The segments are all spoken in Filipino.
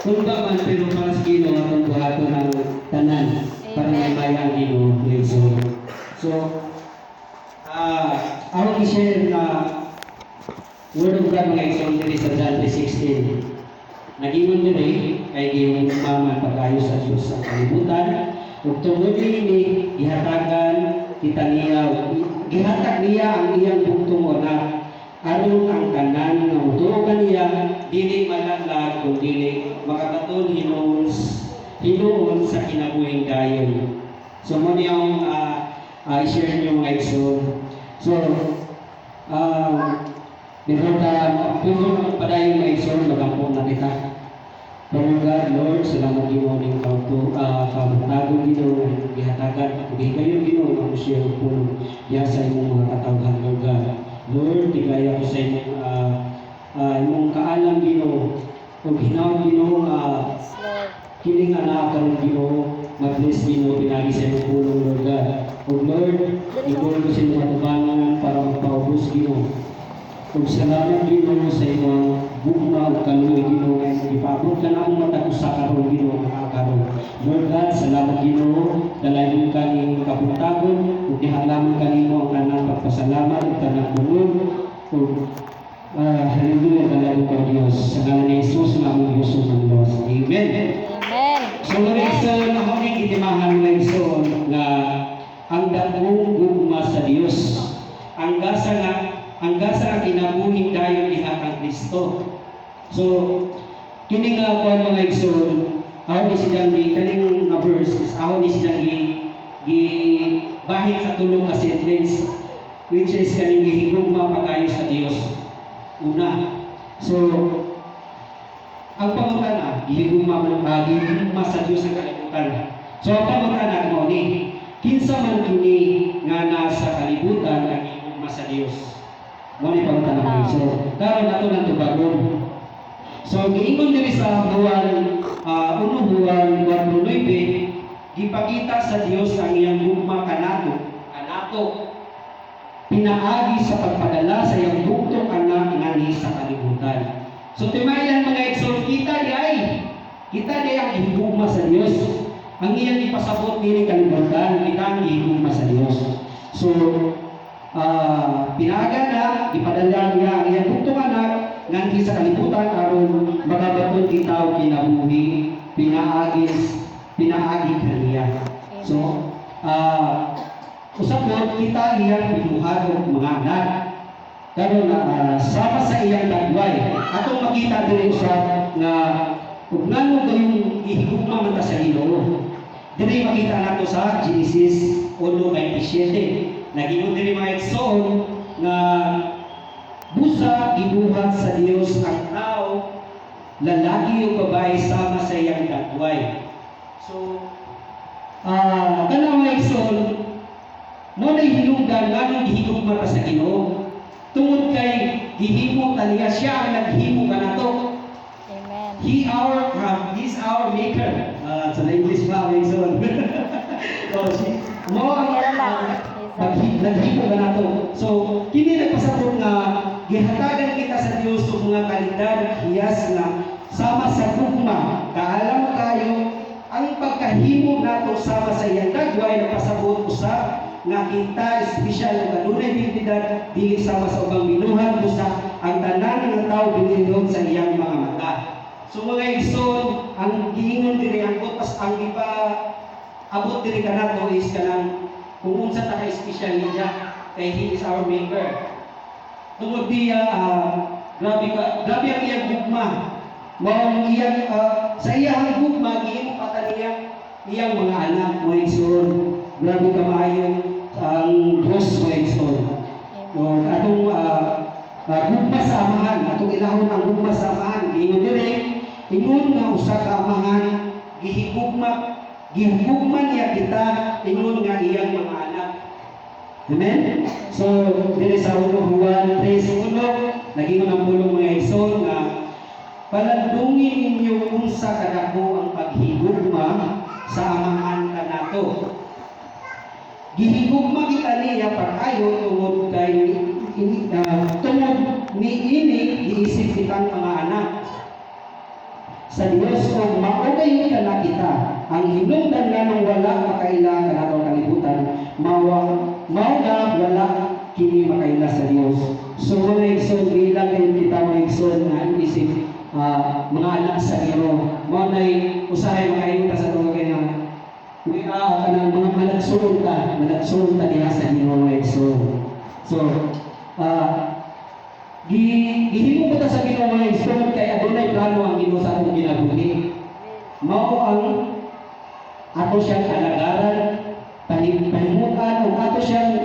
Kung ba man, pero para sa Ginoo atong buhaton ng tanan para may bayang Ginoo. Praise the Lord. So, ako i-share na Word of God mga isang diri sa John 3:16. Nagingon diri kay giyong mama pag-ayo sa Dios sa kalibutan ug tungod ini gihatagan kita niya gihatag niya ang iyang bugtong anak aron ang tanan nga motuogan niya dili malaglag kung dili makakaton hinuon sa kinabuhing dayon. So mo niyang i-share niyo mga igsoon. So before padayon mga igsoon magampong na kita. Pero God, Lord, salamat Ginoo ning kabutagon Ginoo gihatagan gigayon Ginoo nga siya po ya sa imong mga katawhan Lord God. Lord, tigaya ko sa imong kaalam Ginoo ug hinaw Ginoo kining anak karon Ginoo mag-bless Ginoo pinagi sa imong pulong Lord God. Ug Lord, igol ko sa imong atubangan para magpaubos Ginoo. Ug salamat Ginoo sa imong bugma ug kaluoy Ginoo nga ipaabot ka na ang mata ko sa karon Ginoo nga karon. Lord God, salamat Ginoo dalayon ka ning kabutagon ug gihalam kanimo ang kanang pagpasalamat ug kanang bulog ug hallelujah dalayon ka Dios sa ngalan ni Jesus nga among Dios ug Dios. Amen. Amen. So reason na ako ni kitimahan ng reason na ang dakong gugma sa Dios ang gasa kinabuhing dayon diha kang Kristo. So kini nga kuan mga igsoon, aw ni silang kaning nga verses, aw ni silang gi bahid sa tulong nga sentence which is kaning gihigugma pagayo sa Dios. Una. So ang pangutana gihigugma sa Dios sa kalibutan. So ang pangutana mo ni kinsa man kini nga nasa kalibutan ang gihigugma sa Dios. Mo ni pangutana mo. So karon nato nang tubagon. So giingon diri sa Juan 1:9 gipakita sa Dios ang iyang gugma kanato pinaagi sa pagpadala sa iyang bugtong anak ngani sa kalibutan. So timayan mga igsoon kita di ang gihigugma sa Dios. Ang iyang ipasabot diri kalibutan kita ang gihigugma sa Dios. So pinaga na ipadala niya ang iyang bugtong anak nganhi sa kalibutan aron magabaton kita og kinabuhi pinaagi kaniya. So usap mo kita iyang binuhat og mga anak karon sama sa iyang dagway atong makita diri usab nga ug ngano gayong ihigugma man ta sa Ginoo. Diri makita nato sa Genesis 1:27. Nagingon diri mga igsoon nga busa gibuhat sa Dios ang tao, lalaki o babae sama sa iyang dagway. So, kanang mga igsoon, mo na hinungdan nganong gihigugma ta sa Ginoo. Tungod kay gihimo taniya siya ang naghimo kanato. Amen. He's our maker. Sa English pa mga igsoon. Mo ang naghimo kanato. So, kini nagpasabot nga gihatagan kita sa Dios og mga kalidad hiyas nga sama sa gugma kaalam kayo ang pagkahimo nato sama sa iyang dagway nagpasabot usab nga kita espesyal nga dunay identidad dili sama sa ubang binuhat busa ang tanan nga tawo binindog sa iyang mga mata. So mga igsoon, ang giingon diri ang utas ang iba abot diri kanato is kanang kung unsa ta ka espesyal niya kay he is our maker. Tungod diya grabe ang iyang gugma. Mao iyang sa iyang gugma giimo pataniya iyang mga anak mo igsoon. Grabe kamayo ang Diyos mo igsoon. Atong gugma sa amahan, atong ilahon ang gugma sa amahan. Giingon diri, ingon nga usa ka amahan gihigugma niya kita ingon nga iyang mga anak. Amen? So, dili sa Juan 3:1, nagingon ang pulong mga igsoon nga palandungin ninyo unsa kadako ang paghigugma sa amahan kanato. Gihigugma kita niya pag-ayo tungod kay tungod ni ini giisip kitang mga anak. sa Dios kung maugayon ka na kita. Ang hinungdan nga nung wala makaila ka na itong kalibutan, mao nga wala kini makaila sa Dios. So mga igsoon, ilang kayo kita mga igsoon na isip mga anak sa Ginoo. Mao nay usahay makaayuda sa tuwa kaya kanang mga malagsuon ka diha sa Ginoo mga igsoon. So gihimo ko ta sa Ginoo mga igsoon kay adunay plano ang Ginoo sa atong ginabuhi. Mao ang ato siyang kalagaran, pahimutan o ato siyang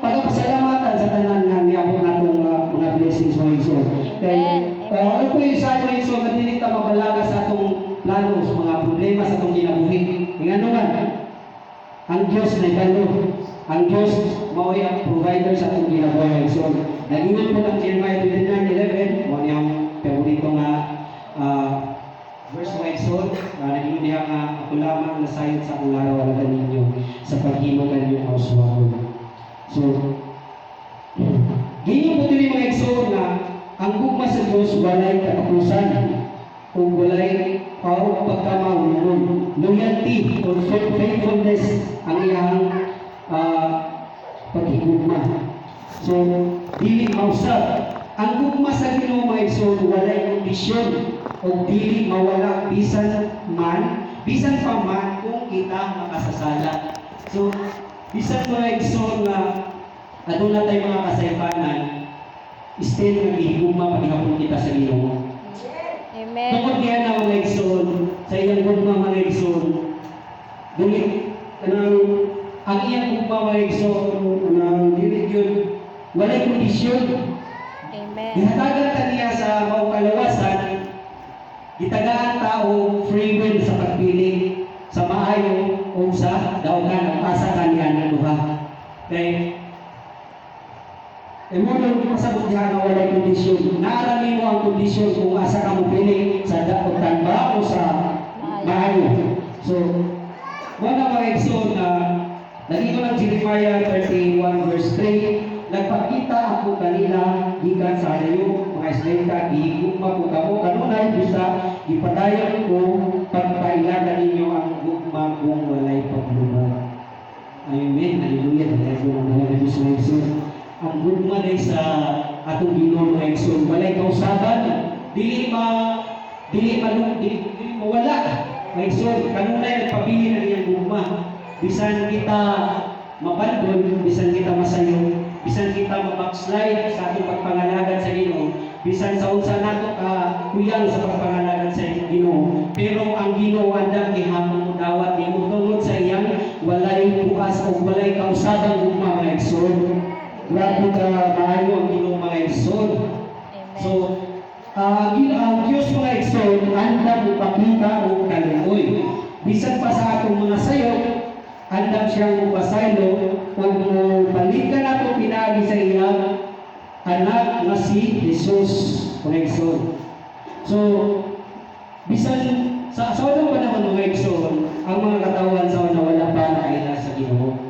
pagpasalamatan sa tanan nga niabot natong mga blessings mga igsoon. Kay ano po yung sa mga igsoon nga dili ta mabalaga sa atong plano sa mga problema sa atong ginabuhi. Ngano man ang Dios na galo. Ang Dios mao ang provider sa atong ginabuhi. So, nagingon po ng Jeremiah 29:11, mao niyang paborito nga verse mga igsoon, nagingon diha nga ako lamang nasayod sa akong larawan ninyo sa paghimo kaniyong kauswagon. So, gingon po dili mga igsoon na ang gugma sa Dios walay katapusan o walay pagkamahulog. Loyalty or faithfulness ang iyang paghigugma. So, dili mausap. Ang gugma sa Ginoo mga igsoon walay kondisyon o dili mawala bisan pa man kung kita makasasala. So, bisan mga igsoon nga aduna tay mga kasaypanan, still nga gihigugma paghihapon kita sa Ginoo. Amen. Tungkol kaya na mga igsoon, sa iyang gugma mga igsoon, dili kanang ang iyang gugma mga igsoon, kanang dili gyud walay kondisyon. Amen. Gihatagan ta niya sa mao kalawasan, gitagaan tao free will sa pagpili sa maayo o sa daugan ang asa kaniya na duha. Kay mo nang pasabot diha nga walay kondisyon. Naarami mo ang kondisyon kung asa ka mo pili sa daugan ba o sa maayo. So, wala mga igsoon na naging ng Jeremiah 31 verse 3, nagpakita ako kanila gikan sa layo mga Israelita, gihigugma ko kamo kanunay bisa ipadayon ko pagpailagan ninyo ang gugma kung walay paglubad. Amen. Hallelujah. Hallelujah. Hallelujah. Ang gugma day sa atong Ginoo mga igsoon, walay kausaban, dili mawala. Mga igsoon, kanunay nagpabili na niyang gugma. Bisan kita mabandon, bisan kita masayo, bisan kita mabackslide sa atong pagpangalagan sa Ginoo, bisan sa unsa nato ka kuyang sa pagpangalagan sa Ginoo, pero ang Ginoo andang gihapon mo dawat nimo tungod sa iyang walay bukas o walay kausabang gugma mga igsoon. Grabe ka maayo ang Ginoo mga igsoon. So, ang Diyos mga igsoon andang ipakita o kaluoy. Bisan pa sa atong mga sayo, andam siyang upasaylo kung balikan nato pinagi sa iyang anak na si Jesus mga igsoon. So, bisan sa unang panahon mga igsoon, ang mga katawan sa una wala pa nakaila sa Ginoo.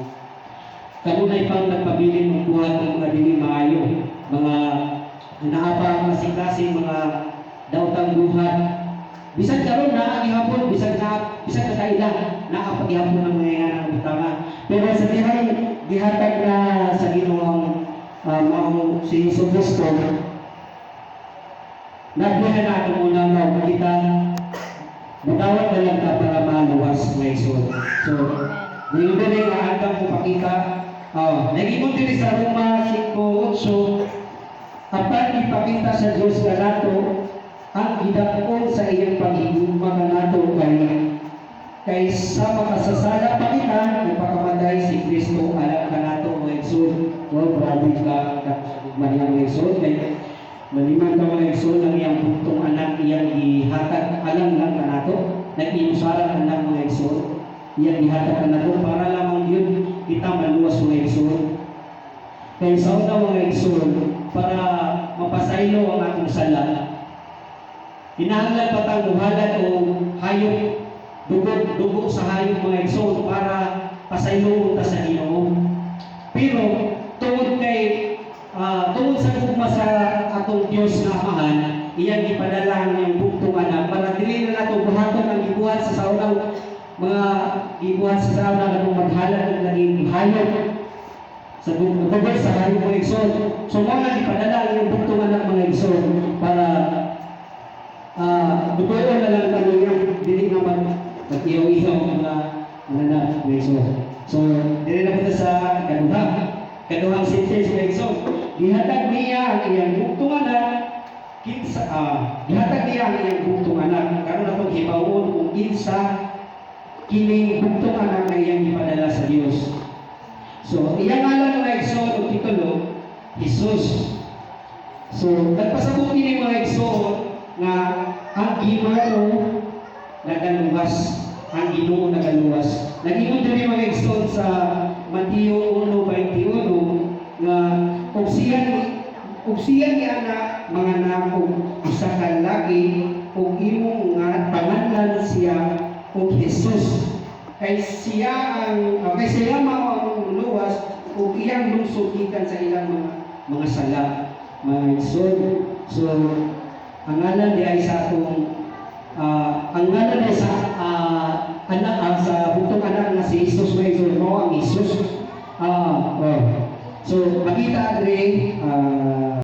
Kanunay pang nagpabilin ng buhat ng mga dili maayo, mga naapa kasi mga daotang buhat. Bisan karon na gihapon, bisan kaila na paghihapon ng mga butanga. Pero sa gihatag na sa Ginoo ang si Jesus Kristo, nagdiha na ito muna na kita matawag na lang ka para maluwas mga igsoon. So, nilito na yung aandang kupakita. Nag-ibon din sa Roma 5:8, apan ipakita sa Diyos kanato ang gidakon sa iyang paghigugma kanato kay sa makasasala pa kita ipakamatay si Kristo alang kanato mga igsoon. Grabe ka maniyang mga igsoon kay maliman ka mga igsoon ang iyang buntong anak iyang ihatag alang lang kanato, nag-inusaran anak mga igsoon iyang ihatag kanato para lamang yun kita maluwas mga igsoon. Kaya sa una mga igsoon, para mapasaylo ang atong sala, hinahanglan patangguhalan o hayop, dugo sa hayop mga igsoon para pasaylo ta sa Ginoo. Pero tungod sa gugma sa atong Dios na Amahan, iyang ipadala ang buktong anak para dili na nato buhaton ang gibuhat sa saunang mga gibuhat sa saunang atong maghalad ng naging hayop sa bukod sa hayop mga igsoon. So mga ipadala ang iyang buktong anak mga igsoon para dugoy na lang kami yung dili naman mag-iyaw-iyaw mga anak mga igsoon. So dili na punta sa kaduhang sentence mga igsoon. Gihatag niya ang iyang buktong anak gihatag niya ang iyang buktong anak karon atong hibawon kung kinsa kining buktong anak na iyang ipadala sa Dios. So iyang ngalan mga igsoon o titulo Jesus. So nagpasabot kini mga igsoon nga ang Ginoo nagaluwas, ang Ginoo nagaluwas. Nag-ingon diri mga igsoon sa Mateo 1:21 nga kung siya ni anak mga nakong isa ka lagi kung imong nga pangalan siya kung Jesus kay siya mao ang luwas kung iyang lungsod gikan sa ilang mga sala mga igsoon. So ang ngalan di ay sa atong ang ngalan ay sa anak sa butong anak nga si Jesus mga igsoon mao ang Jesus. So makita diri